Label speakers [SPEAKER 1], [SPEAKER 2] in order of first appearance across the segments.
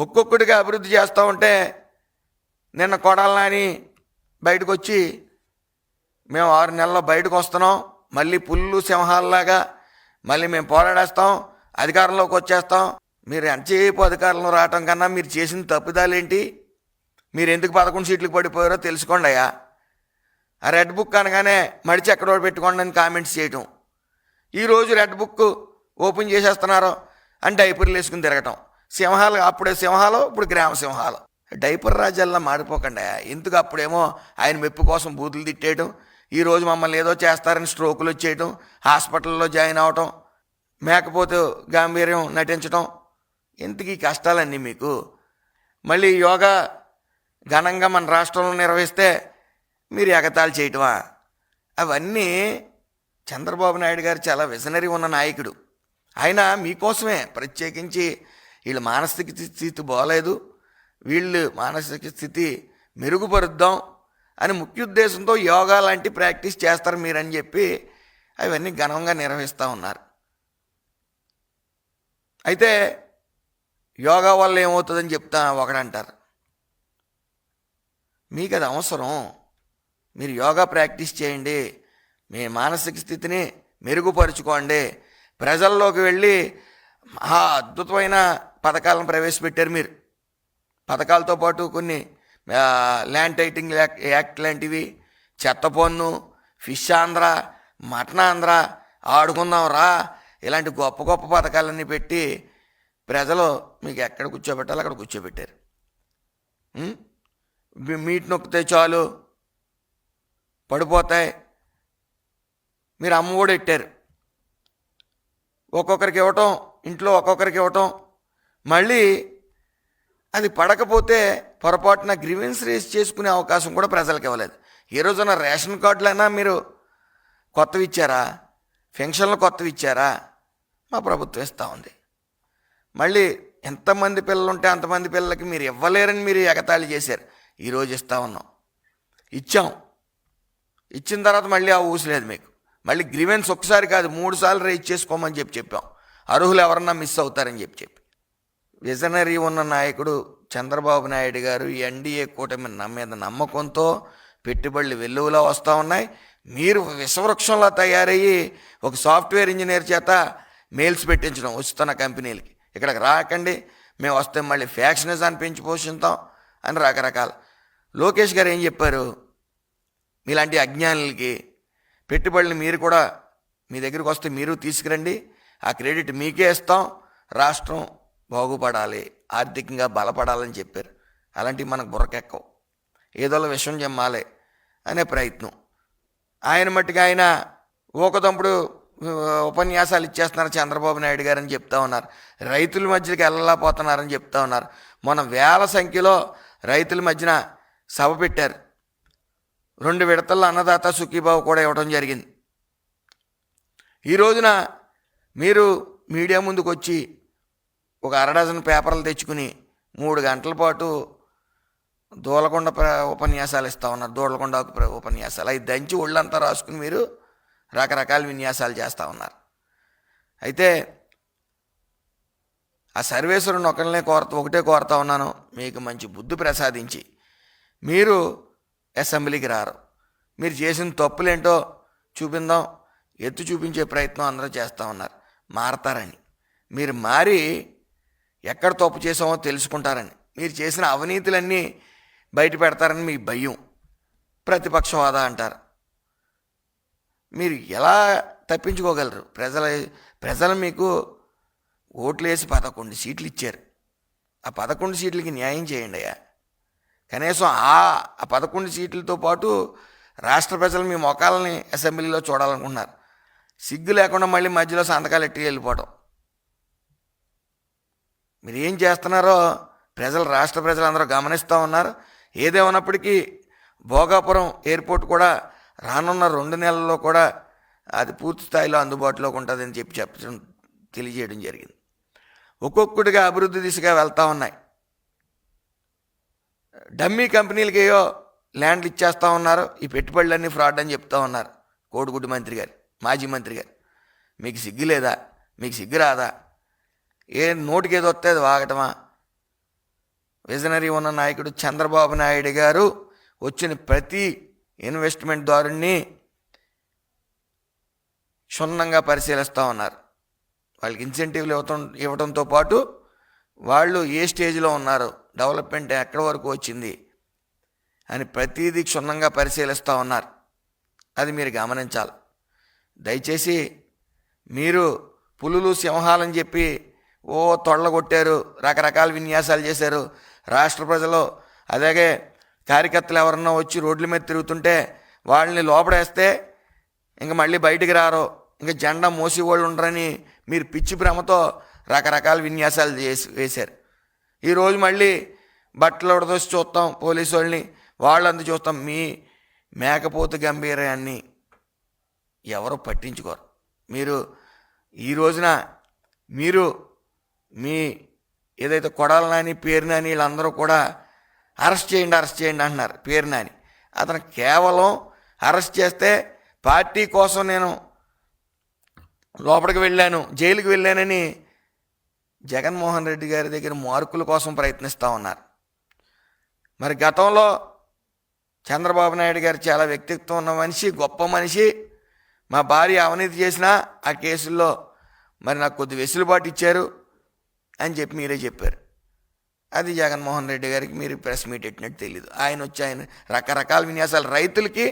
[SPEAKER 1] ఒక్కొక్కటిగా అభివృద్ధి చేస్తూ ఉంటే నిన్న కొడాలని బయటకు వచ్చి మేము 6 నెలల్లో బయటకు వస్తున్నాం, మళ్ళీ పుల్లు సింహాలలాగా మళ్ళీ మేము పోరాడేస్తాం, అధికారంలోకి వచ్చేస్తాం. మీరు ఎంతసేపు అధికారంలో రావటం కన్నా మీరు చేసిన తప్పిదాలేంటి, మీరు ఎందుకు 11 సీట్లకు పడిపోయారో తెలుసుకోండి అయ్యా. ఆ రెడ్ బుక్ అనగానే మడిచి ఎక్కడో పెట్టుకోండి అని కామెంట్స్ చేయటం, ఈరోజు రెడ్ బుక్ ఓపెన్ చేసేస్తున్నారు అని డైపర్లు వేసుకుని తిరగటం. సింహాలు అప్పుడే సింహాలు, ఇప్పుడు గ్రామ సింహాలు. డైపర్ రాజ్యాల్లో మారిపోకండి. ఎందుకు అప్పుడేమో ఆయన మెప్పు కోసం బూతులు తిట్టేయటం, ఈరోజు మమ్మల్ని ఏదో చేస్తారని స్ట్రోకులు వచ్చేయటం, హాస్పిటల్లో జాయిన్ అవటం, మేకపోతే గాంభీర్యం నటించటం, ఎందుకు ఈ కష్టాలన్నీ మీకు? మళ్ళీ యోగా ఘనంగా మన రాష్ట్రంలో నిర్వహిస్తే మీరు ఎగతాళి చేయటమా? అవన్నీ చంద్రబాబు నాయుడు గారు చాలా విజనరీ ఉన్న నాయకుడు. ఆయన మీకోసమే ప్రత్యేకించి వీళ్ళ మానసిక స్థితి బాగలేదు, వీళ్ళు మానసిక స్థితి మెరుగుపరుద్దాం అని ముఖ్య ఉద్దేశంతో యోగా లాంటి ప్రాక్టీస్ చేస్తారు మీరని చెప్పి అవన్నీ ఘనంగా నిర్వహిస్తూ ఉన్నారు. అయితే యోగా వల్ల ఏమవుతుందని చెప్తా ఒకడంటారు. మీకు అది అవసరం, మీరు యోగా ప్రాక్టీస్ చేయండి, మీ మానసిక స్థితిని మెరుగుపరుచుకోండి. ప్రజల్లోకి వెళ్ళి మహా అద్భుతమైన పథకాలను ప్రవేశపెట్టారు మీరు. పథకాలతో పాటు కొన్ని ల్యాండ్ టైటింగ్ యాక్ట్ లాంటివి, చెత్త పన్ను, ఫిష్ ఆంధ్ర, మటన్ ఆంధ్ర, ఆడుకుందాం రా, ఇలాంటి గొప్ప గొప్ప పథకాలన్నీ పెట్టి ప్రజలు మీకు ఎక్కడ కూర్చోబెట్టాలో అక్కడ కూర్చోబెట్టారు. మీట్ నొక్కితే చాలు పడిపోతాయి. మీరు అమ్మ కూడా పెట్టారు, ఒక్కొక్కరికి ఇవ్వటం, ఇంట్లో ఒక్కొక్కరికి ఇవ్వటం, మళ్ళీ అది పడకపోతే పొరపాటున గ్రీవెన్స్ రేస్ చేసుకునే అవకాశం కూడా ప్రజలకు ఇవ్వలేదు. ఏ రోజున రేషన్ కార్డులైనా మీరు కొత్తవి ఇచ్చారా? పెన్షన్లు కొత్తవి ఇచ్చారా? మా ప్రభుత్వం ఇస్తూ ఉంది. మళ్ళీ ఎంతమంది పిల్లలు ఉంటే అంతమంది పిల్లలకి మీరు ఇవ్వలేరని మీరు ఎగతాళి చేశారు. ఈరోజు ఇస్తూ ఉన్నాం, ఇచ్చాం. ఇచ్చిన తర్వాత మళ్ళీ ఆ ఊసలేదు మీకు. మళ్ళీ గ్రీవెన్స్ ఒకసారి కాదు 3 సార్లు రేజ్ చేసుకోమని చెప్పాం, అర్హులు ఎవరన్నా మిస్ అవుతారని చెప్పి. విజనరీ ఉన్న నాయకుడు చంద్రబాబు నాయుడు గారు ఎన్డీఏ కూటమి మీద నమ్మకంతో పెట్టుబడులు వెల్లువలా వస్తూ ఉన్నాయి. మీరు విషవృక్షంలో తయారయ్యి ఒక సాఫ్ట్వేర్ ఇంజనీర్ చేత మెయిల్స్ పెట్టించడం వస్తున్న కంపెనీలకి, ఇక్కడికి రాకండి, మేము వస్తే మళ్ళీ ఫ్యాక్షనిజాన్ని పెంచి పోషిస్తాం అని రకరకాల. లోకేష్ గారు ఏం చెప్పారు? మీలాంటి అజ్ఞానులకి పెట్టుబడులు మీరు కూడా మీ దగ్గరికి వస్తే మీరు తీసుకురండి, ఆ క్రెడిట్ మీకే ఇస్తాం, రాష్ట్రం బాగుపడాలి, ఆర్థికంగా బలపడాలని చెప్పారు. అలాంటివి మనకు బుర్రకెక్కవు, ఏదోలా విషయం జమ్మాలి అనే ప్రయత్నం. ఆయన మట్టుగా ఆయన ఊకదంపుడు ఉపన్యాసాలు ఇచ్చేస్తున్నారు చంద్రబాబు నాయుడు గారు అని చెప్తా ఉన్నారు. రైతుల మధ్యకి వెళ్ళలేకపోతున్నారని చెప్తా ఉన్నారు. మన వేల సంఖ్యలో రైతుల మధ్యన సభ పెట్టారు. 2 విడతల్లో అన్నదాత సుఖీబాబు కూడా ఇవ్వడం జరిగింది. ఈ రోజున మీరు మీడియా ముందుకు వచ్చి ఒక 1/2 డజన్ పేపర్లు తెచ్చుకుని 3 గంటల పాటు దూలకొండ ఉపన్యాసాలు ఇస్తూ ఉన్నారు. దూలకొండ ఉపన్యాసాలు అవి దంచి ఒళ్ళంతా రాసుకుని మీరు రకరకాల విన్యాసాలు చేస్తూ ఉన్నారు. అయితే ఆ సర్వేశ్వరుని ఒకటే కోరుతా ఉన్నాను, మీకు మంచి బుద్ధి ప్రసాదించి మీరు అసెంబ్లీకి రారు. మీరు చేసిన తప్పులేంటో చూపిందాం, ఎత్తు చూపించే ప్రయత్నం అందరూ చేస్తూ ఉన్నారు. మారతారని, మీరు మారి ఎక్కడ తప్పు చేసామో తెలుసుకుంటారని, మీరు చేసిన అవినీతులన్నీ బయట పెడతారని మీ భయం. ప్రతిపక్ష హోదా అంటారు. మీరు ఎలా తప్పించుకోగలరు? ప్రజలు మీకు ఓట్లు వేసి 11 సీట్లు ఇచ్చారు. ఆ 11 సీట్లకి న్యాయం చేయండి అయ్యా. కనీసం ఆ 11 సీట్లతో పాటు రాష్ట్ర ప్రజలు మీ మొఖాలని అసెంబ్లీలో చూడాలనుకుంటున్నారు. సిగ్గు లేకుండా మళ్ళీ మధ్యలో సంతకాలు ఎట్టి వెళ్ళిపోవటం. మీరు ఏం చేస్తున్నారో రాష్ట్ర ప్రజలందరూ గమనిస్తూ ఉన్నారు. ఏదేమన్నప్పటికీ భోగాపురం ఎయిర్పోర్ట్ కూడా రానున్న 2 నెలల్లో కూడా అది పూర్తి స్థాయిలో అందుబాటులోకి ఉంటుందని చెప్పడం తెలియజేయడం జరిగింది. ఒక్కొక్కటిగా అభివృద్ధి దిశగా వెళ్తూ ఉన్నాయి. డమ్మీ కంపెనీలకి ఏయో ల్యాండ్లు ఇచ్చేస్తూ ఉన్నారు. ఈ పెట్టుబడులన్నీ ఫ్రాడ్ అని చెప్తూ ఉన్నారు కోడిగుడ్డు మంత్రి గారు, మాజీ మంత్రి గారు. మీకు సిగ్గు లేదా? మీకు సిగ్గు రాదా? నోటికి ఏదో వస్తే అది వాగటమా? విజనరీ ఉన్న నాయకుడు చంద్రబాబు నాయుడు గారు వచ్చిన ప్రతి ఇన్వెస్ట్మెంట్ దారుణ్ణి క్షుణ్ణంగా పరిశీలిస్తూ ఉన్నారు. వాళ్ళకి ఇన్సెంటివ్లు ఇవ్వడంతో పాటు వాళ్ళు ఏ స్టేజ్లో ఉన్నారు, డెవలప్మెంట్ ఎక్కడి వరకు వచ్చింది అని ప్రతిదీ క్షుణ్ణంగా పరిశీలిస్తూ ఉన్నారు. అది మీరు గమనించాలి. దయచేసి మీరు పులులు సింహాలని చెప్పి తొళ్ళగొట్టారు, రకరకాల విన్యాసాలు చేశారు. రాష్ట్ర ప్రజలు అలాగే కార్యకర్తలు ఎవరన్నా వచ్చి రోడ్ల మీద తిరుగుతుంటే వాళ్ళని లోపడేస్తే ఇంక మళ్ళీ బయటికి రారో, ఇంకా జెండా మోసి వాళ్ళు ఉండరని మీరు పిచ్చి భ్రమతో రకరకాల విన్యాసాలు వేశారు. ఈరోజు మళ్ళీ బట్టలు ఉడదోసి చూస్తాం పోలీసు వాళ్ళని, వాళ్ళందు చూస్తాం. మీ మేకపోతు గంభీరాన్ని ఎవరు పట్టించుకోరు. మీరు ఈ రోజున మీరు మీ ఏదైతే కొడాల నాని, పేరు నాని వీళ్ళందరూ కూడా అరెస్ట్ చేయండి అంటున్నారు. పేరు నాని అతను కేవలం అరెస్ట్ చేస్తే పార్టీ కోసం నేను లోపలికి వెళ్ళాను, జైలుకి వెళ్ళానని జగన్మోహన్ రెడ్డి గారి దగ్గర మార్కుల కోసం ప్రయత్నిస్తూ ఉన్నారు. మరి గతంలో చంద్రబాబు నాయుడు గారు చాలా వ్యక్తిత్వం ఉన్న మనిషి, గొప్ప మనిషి. మా భార్య అవినీతి చేసినా ఆ కేసుల్లో మరి నాకు కొద్ది వెసులుబాటు ఇచ్చారు అని చెప్పి మీరే చెప్పారు. అది జగన్మోహన్ రెడ్డి గారికి మీరు ప్రెస్ మీట్ పెట్టినట్టు తెలీదు. ఆయన వచ్చి ఆయన రకరకాల విన్యాసాలు, రైతులకి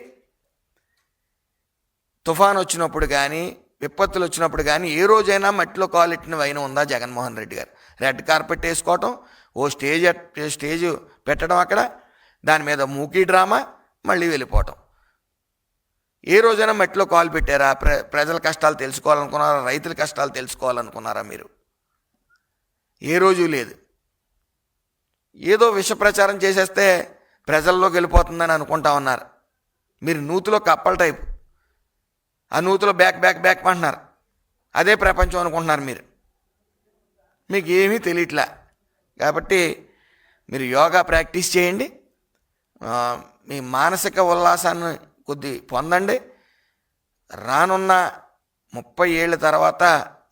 [SPEAKER 1] తుఫాన్ వచ్చినప్పుడు కానీ విపత్తులు వచ్చినప్పుడు కానీ ఏ రోజైనా మట్టిలో కాలెట్టిన వైన ఉందా జగన్మోహన్ రెడ్డి గారు? రెడ్ కార్పెట్ వేసుకోవటం, స్టేజ్ పెట్టడం, అక్కడ దాని మీద మూకీ డ్రామా, మళ్ళీ వెళ్ళిపోవటం. ఏ రోజైనా మట్టిలో కాలు పెట్టారా? ప్రజల కష్టాలు తెలుసుకోవాలనుకున్నారా? రైతుల కష్టాలు తెలుసుకోవాలనుకున్నారా? మీరు ఏ రోజు లేదు. ఏదో విష ప్రచారం చేసేస్తే ప్రజల్లోకి వెళ్ళిపోతుందని అనుకుంటా ఉన్నారు. మీరు నూతిలో కప్పల టైపు, ఆ నూతిలో బ్యాక్ అంటున్నారు. అదే ప్రపంచం అనుకుంటున్నారు మీరు. మీకు ఏమీ తెలియట్లే. కాబట్టి మీరు యోగా ప్రాక్టీస్ చేయండి, మీ మానసిక ఉల్లాసాన్ని కొద్ది పొందండి. రానున్న 30 ఏళ్ళ తర్వాత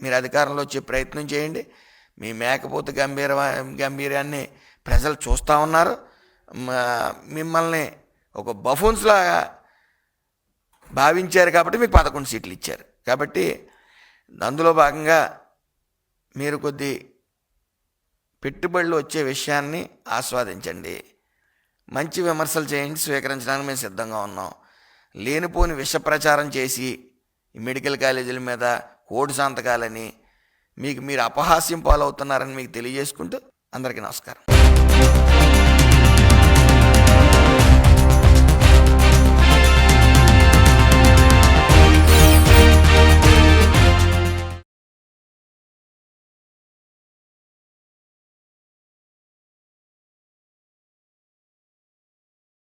[SPEAKER 1] మీరు అధికారంలో వచ్చే ప్రయత్నం చేయండి. మీ మేకపోతు గంభీర్యాన్ని ప్రజలు చూస్తూ ఉన్నారు. మిమ్మల్ని ఒక బఫూన్స్లాగా భావించారు కాబట్టి మీకు 11 సీట్లు ఇచ్చారు. కాబట్టి అందులో భాగంగా మీరు కొద్ది పెట్టుబడులు వచ్చే విషయాన్ని ఆస్వాదించండి. మంచి విమర్శలు చేయండి, స్వీకరించడానికి మేము సిద్ధంగా ఉన్నాం. లేనిపోని విష ప్రచారం చేసి మెడికల్ కాలేజీల మీద కోడి సంతకాలని మీరు అపహాస్యం పాలవుతున్నారని మీకు తెలియజేసుకుంటూ అందరికీ నమస్కారం.